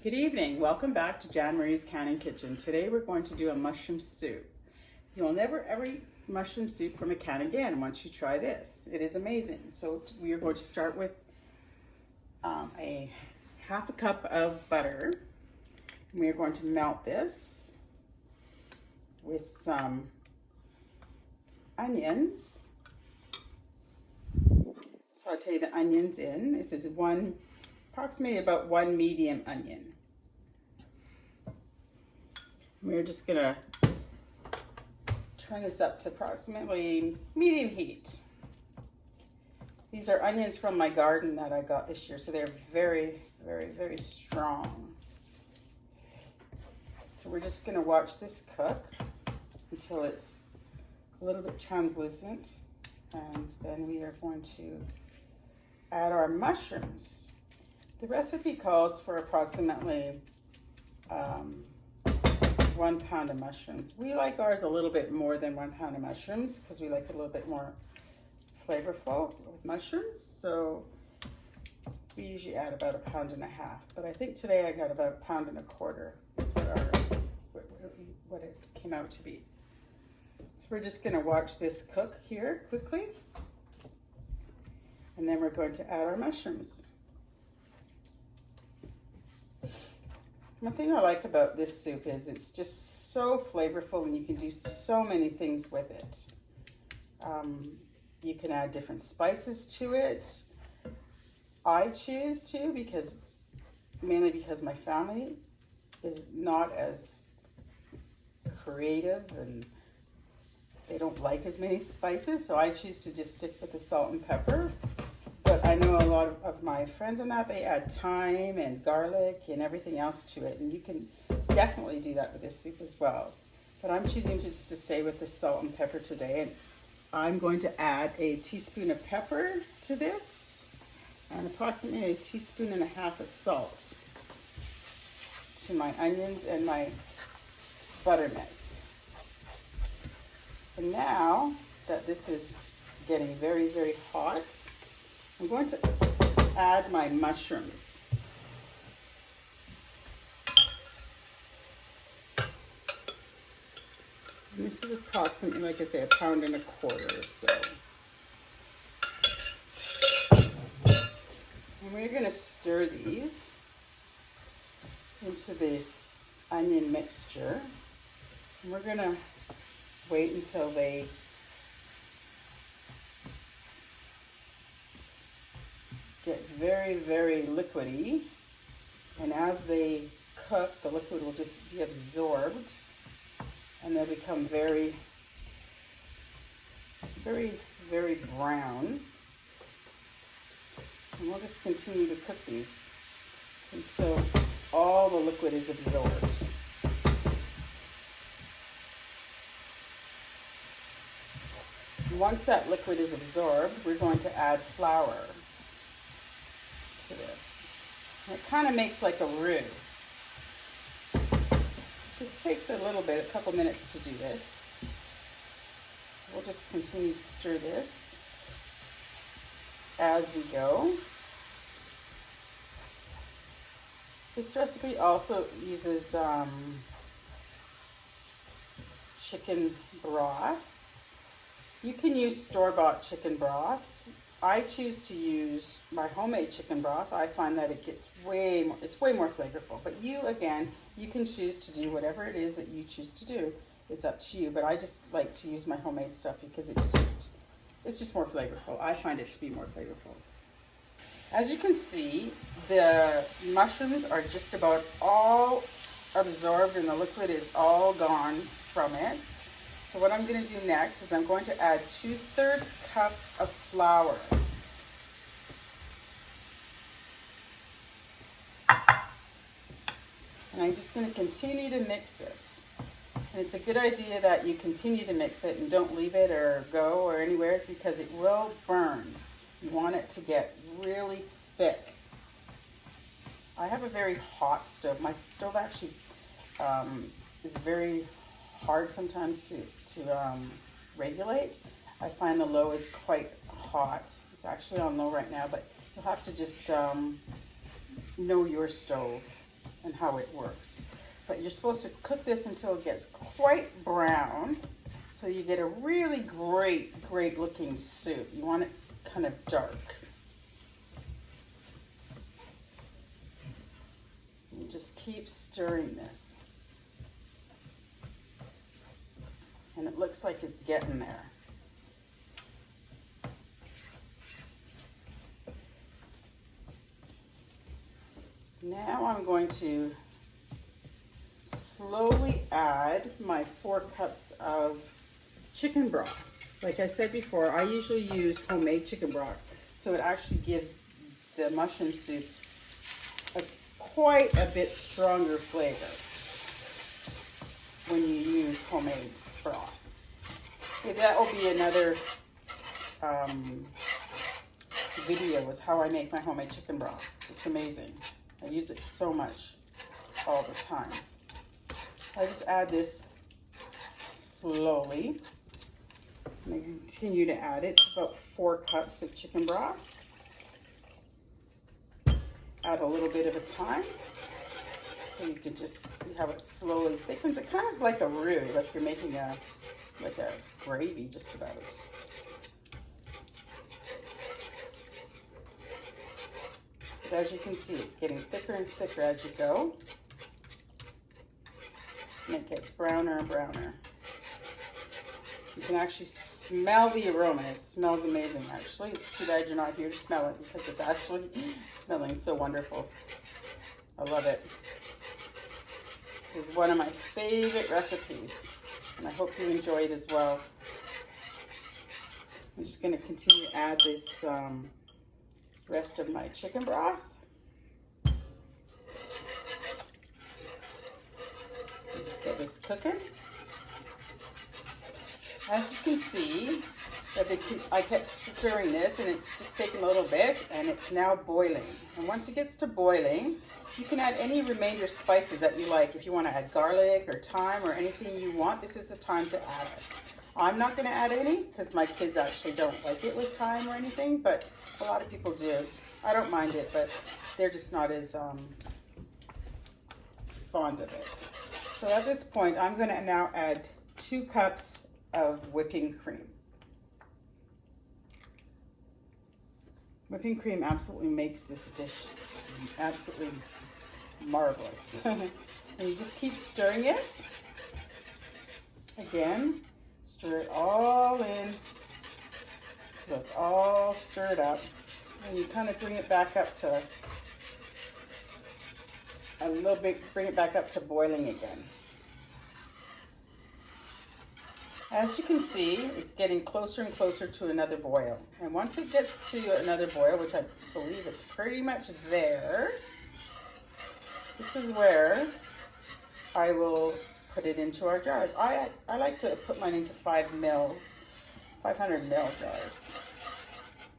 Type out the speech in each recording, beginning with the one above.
Good evening. Welcome back to Jan Marie's Canning Kitchen. Today we're going to do a mushroom soup. You'll never ever eat mushroom soup from a can again once you try this. It is amazing. So we are going to start with a half a cup of butter. We are going to melt this with some onions. Saute the onions in. This is approximately about one medium onion. We're just gonna turn this up to approximately medium heat. These are onions from my garden that I got this year, so they're very, very, very strong. So we're just gonna watch this cook until it's a little bit translucent, and then we are going to add our mushrooms. The recipe calls for approximately 1 pound of mushrooms. We like ours a little bit more than 1 pound of mushrooms because we like it a little bit more flavorful with mushrooms. So we usually add about 1.5 pounds. But I think today I got about 1.25 pounds. That's what it came out to be. So we're just going to watch this cook here quickly, and then we're going to add our mushrooms. One thing I like about this soup is it's just so flavorful and you can do so many things with it. You can add different spices to it. I choose to mainly because my family is not as creative and they don't like as many spices, so I choose to just stick with the salt and pepper. But I know a lot of my friends and that, they add thyme and garlic and everything else to it. And you can definitely do that with this soup as well. But I'm choosing just to stay with the salt and pepper today. And I'm going to add a teaspoon of pepper to this and approximately 1.5 teaspoons of salt to my onions and my butter mix. And now that this is getting very, very hot, I'm going to add my mushrooms. And this is approximately, like I say, 1.25 pounds or so. And we're going to stir these into this onion mixture. And we're going to wait until they get very, very liquidy, and as they cook, the liquid will just be absorbed and they'll become very, very, very brown. And we'll just continue to cook these until all the liquid is absorbed. Once that liquid is absorbed, we're going to add flour to this. And it kind of makes like a roux. This takes a couple minutes to do this. We'll just continue to stir this as we go. This recipe also uses chicken broth. You can use store-bought chicken broth. I choose to use my homemade chicken broth. I find that it's way more flavorful. But you can choose to do whatever it is that you choose to do. It's up to you. But I just like to use my homemade stuff because it's just more flavorful. I find it to be more flavorful. As you can see, the mushrooms are just about all absorbed and the liquid is all gone from it. So what I'm going to do next is I'm going to add 2/3 cup of flour. And I'm just going to continue to mix this. And it's a good idea that you continue to mix it and don't leave it or go or anywhere, because it will burn. You want it to get really thick. I have a very hot stove. My stove actually is very hard sometimes to regulate. I find the low is quite hot. It's actually on low right now, but you'll have to just know your stove. and how it works. But you're supposed to cook this until it gets quite brown, so you get a really great looking soup. You want it kind of dark. You just keep stirring this. And it looks like it's getting there. Now I'm going to slowly add my 4 cups of chicken broth. Like I said before, I usually use homemade chicken broth, so it actually gives the mushroom soup quite a bit stronger flavor when you use homemade broth. Okay, that will be another video, is how I make my homemade chicken broth. It's amazing. I use it so much all the time. So I just add this slowly. And I continue to add it. It's about 4 cups of chicken broth. Add a little bit at a time, so you can just see how it slowly thickens. It kind of is like a roux, like you're making a gravy, just about. But as you can see, it's getting thicker and thicker as you go, and it gets browner and browner. You can actually smell the aroma. It smells amazing, actually. It's too bad you're not here to smell it, because it's actually smelling so wonderful. I love it. This is one of my favorite recipes, and I hope you enjoy it as well. I'm just going to continue to add this rest of my chicken broth. Just get this cooking. As you can see, I kept stirring this, and it's just taken a little bit, and it's now boiling. And once it gets to boiling, you can add any remainder spices that you like. If you want to add garlic or thyme or anything you want, this is the time to add it. I'm not going to add any, because my kids actually don't like it with thyme or anything, but a lot of people do. I don't mind it, but they're just not as fond of it. So at this point, I'm going to now add 2 cups of whipping cream. Whipping cream absolutely makes this dish absolutely marvelous. And you just keep stirring it. Again, stir it all in so it's all stirred up. And you kind of bring it back up to bring it back up to boiling again. As you can see, it's getting closer and closer to another boil. And once it gets to another boil, which I believe it's pretty much there, this is where I will put it into our jars. I like to put mine into 500 ml jars,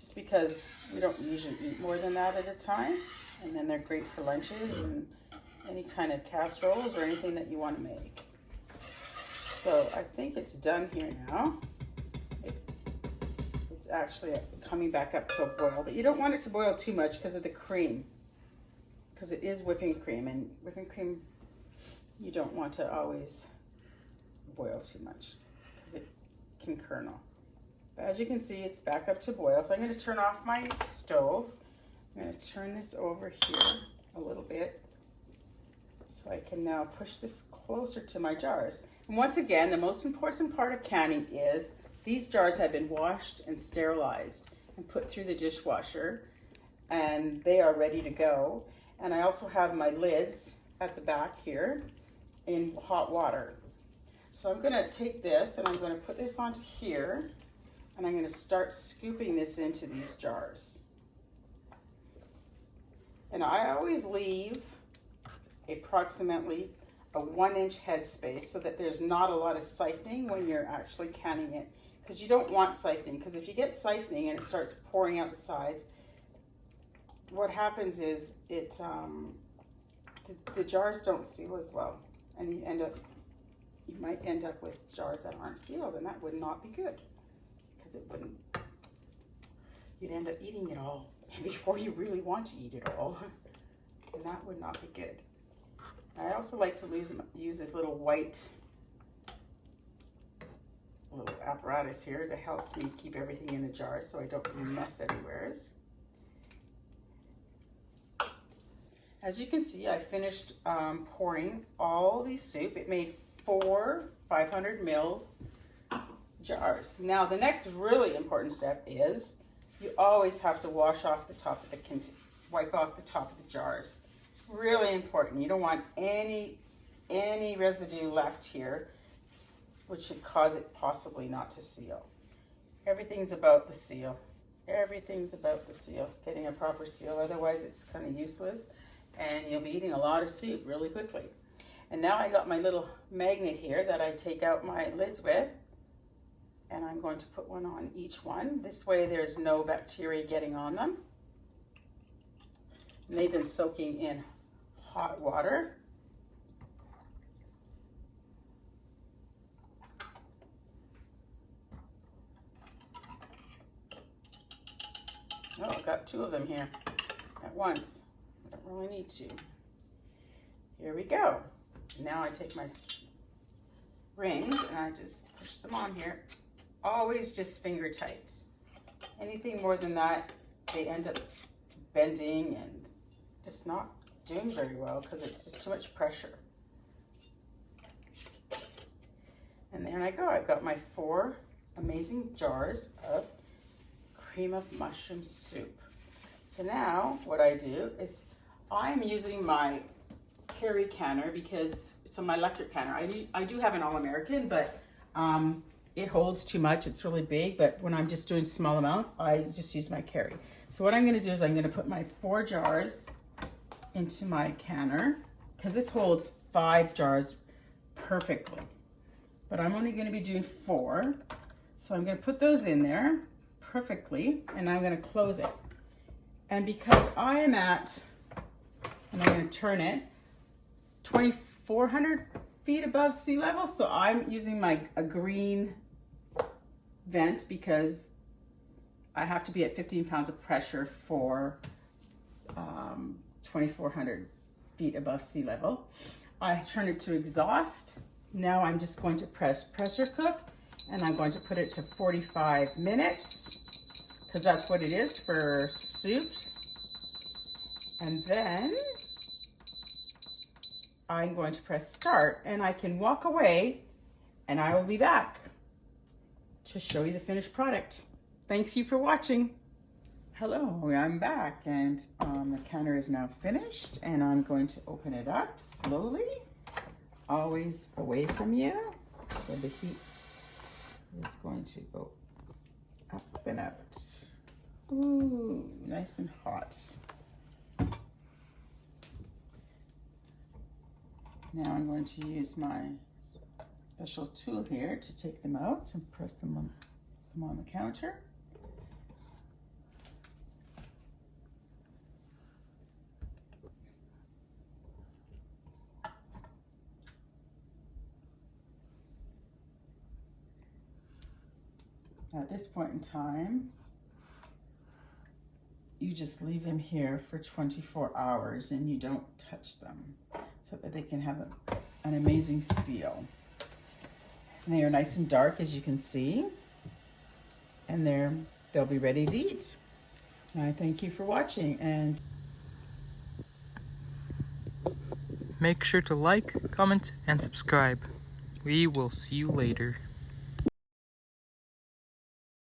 just because we don't usually eat more than that at a time. And then they're great for lunches and any kind of casseroles or anything that you want to make. So I think it's done here now. It's actually coming back up to a boil, but you don't want it to boil too much because of the cream, because it is whipping cream, and whipping cream you don't want to always boil too much because it can kernel. But as you can see, it's back up to boil. So I'm going to turn off my stove. I'm going to turn this over here a little bit so I can now push this closer to my jars. And once again, the most important part of canning is these jars have been washed and sterilized and put through the dishwasher, and they are ready to go. And I also have my lids at the back here in hot water. So I'm going to take this and I'm going to put this onto here, and I'm going to start scooping this into these jars. And I always leave approximately a 1-inch headspace so that there's not a lot of siphoning when you're actually canning it, because you don't want siphoning, because if you get siphoning and it starts pouring out the sides, what happens is the jars don't seal as well, and you might end up with jars that aren't sealed, and that would not be good, because you'd end up eating it all before you really want to eat it all, and that would not be good. I also like to use this little white apparatus here that helps me keep everything in the jar so I don't mess anywhere. As you can see, I finished pouring all the soup. It made 4 500 mils jars. Now the next really important step is you always have to wash off the top of the wipe off the top of the jars. Really important. You don't want any residue left here, which should cause it possibly not to seal. Everything's about the seal. Everything's about the seal. Getting a proper seal, otherwise it's kind of useless and you'll be eating a lot of soup really quickly. And now I got my little magnet here that I take out my lids with, and I'm going to put one on each one. This way there's no bacteria getting on them. And they've been soaking in hot water. Oh, I've got 2 of them here at once. I don't really need to. Here we go. Now I take my rings and I just push them on here. Always just finger tight. Anything more than that, they end up bending and just not doing very well because it's just too much pressure. And there I go. I've got my 4 amazing jars of cream of mushroom soup. So now what I do is I'm using my Carry canner because it's on my electric canner. I do have an All-American, but it holds too much. It's really big, but when I'm just doing small amounts, I just use my Carry. So what I'm gonna do is I'm gonna put my 4 jars into my canner because this holds 5 jars perfectly, but I'm only gonna be doing 4. So I'm gonna put those in there perfectly and I'm gonna close it. And because I am at, and I'm gonna turn it, 2,400 feet above sea level. So I'm using a green vent because I have to be at 15 pounds of pressure for 2,400 feet above sea level. I turn it to exhaust. Now I'm just going to pressure cook, and I'm going to put it to 45 minutes because that's what it is for soup. And then I'm going to press start and I can walk away and I will be back to show you the finished product. Thanks you for watching. Hello, I'm back and the canner is now finished and I'm going to open it up slowly, always away from you, so the heat is going to go up and out. Ooh, nice and hot. Now I'm going to use my special tool here to take them out and press them on the counter. At this point in time, you just leave them here for 24 hours and you don't touch them so that they can have an amazing seal. And they are nice and dark, as you can see, and they'll be ready to eat. And I thank you for watching, and make sure to like, comment, and subscribe. We will see you later.